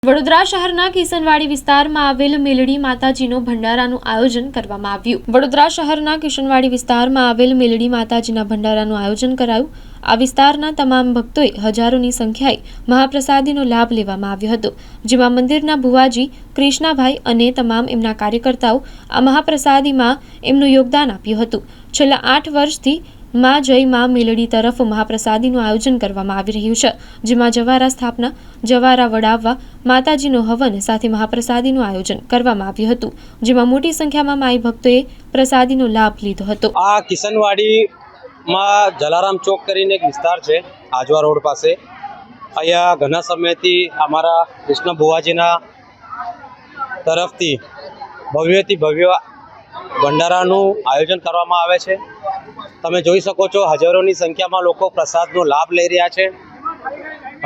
વડોદરા શહેરના કિશનવાડી વિસ્તારમાં આવેલ મેલડી માતાજીનો ભંડારાનું આયોજન કરવામાં આવ્યું। વડોદરા શહેરના કિશનવાડી વિસ્તારમાં આવેલ મેલડી માતાજીના ભંડારાનું આયોજન કરાયું। આ વિસ્તારના તમામ ભક્તોએ હજારોની સંખ્યાએ મહાપ્રસાદીનો લાભ લેવામાં આવ્યો હતો, જેમાં મંદિરના ભુવાજી કૃષ્ણાભાઈ અને તમામ એમના કાર્યકર્તાઓ આ મહાપ્રસાદીમાં એમનું યોગદાન આપ્યું હતું। છેલ્લા 8 વર્ષથી માં જય માં મેલડી તરફ મહાપ્રસાદીનું આયોજન કરવામાં આવી રહ્યું છે, જેમાં જવારા સ્થાપના, જવારા વડાવવા, માતાજીનો હવન સાથે મહાપ્રસાદીનું આયોજન કરવામાં આવ્યું હતું, જેમાં મોટી સંખ્યામાં માઈ ભક્તોએ પ્રસાદીનો લાભ લીધો હતો। આ કિશનવાડીમાં જલારામ ચોક કરીને એક વિસ્તાર છે, આજવા રોડ પાસે। અહીંયા ઘણા સમયથી અમારા કૃષ્ણ ભુવાજીના તરફથી ભવ્યથી ભવ્ય ભંડારાનું આયોજન કરવામાં આવે છે। તમે જોઈ શકો છો, હજારોની સંખ્યામાં લોકો પ્રસાદનો લાભ લઈ રહ્યા છે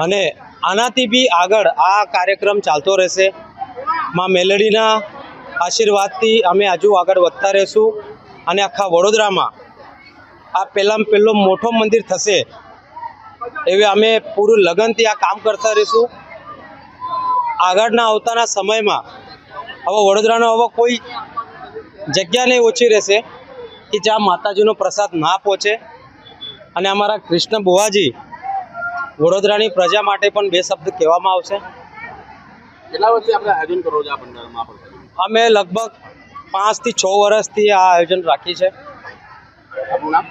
અને આનાથી બી આગળ આ કાર્યક્રમ ચાલતો રહેશે। માં મેલડીના આશીર્વાદથી અમે હજુ આગળ વધતા રહીશું અને આખા વડોદરામાં આ પહેલો મોટો મંદિર થશે એવી અમે પૂરું લગનથી આ કામ કરતા રહીશું। આગળના આવતાના સમયમાં હવે વડોદરાનો હવે કોઈ જગ્યા નહીં ઓછી રહેશે કે જ્યાં માતાજીનો પ્રસાદ ના પહોંચે અને અમારા કૃષ્ણ બુવાજી વડોદરાની પ્રજા માટે પણ 2 શબ્દ કહેવામાં આવશે। કેટલા વર્ષથી આપણે આયોજન કરો છો આ ભંડારામાં? અમે લગભગ 5 થી 6 વર્ષથી આ આયોજન રાખી છે। આપનું નામ?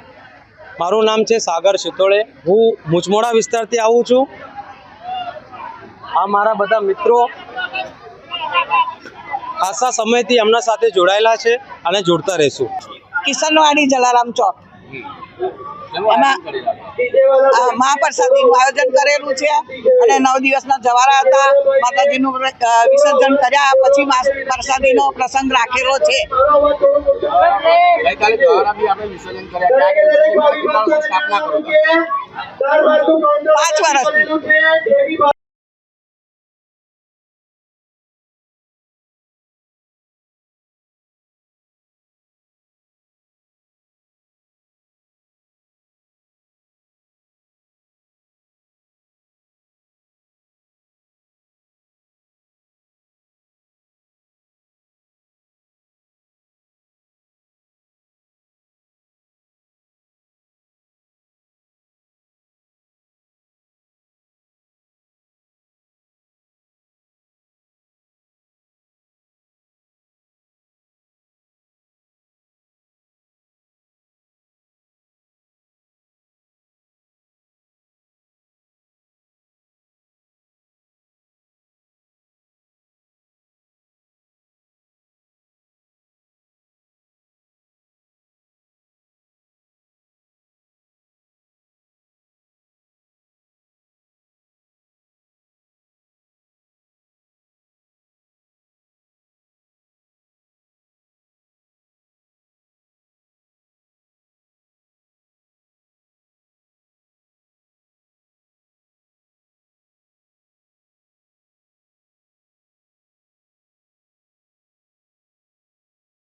મારું નામ છે સાગર સિતોળે। હું મુચમોડા વિસ્તારથી આવું છું। આ મારા બધા મિત્રો ખાસા સમયથી એમના સાથે જોડાયેલા છે અને જોડતા રહીશું। કિશનવાડી જલારામ ચોક એમાં મહાપ્રસાદીનું આયોજન કરેલું છે અને 9 દિવસના જવારા હતા। માતાજીનું વિસર્જન કર્યા પછી પ્રસાદીનો પ્રસંગ રાખેલો છે। ગઈકાલે જવારા બી આપણે વિસર્જન કર્યા। કેટલા વર્ષથી સ્થાપના કરો છો? 5 વર્ષથી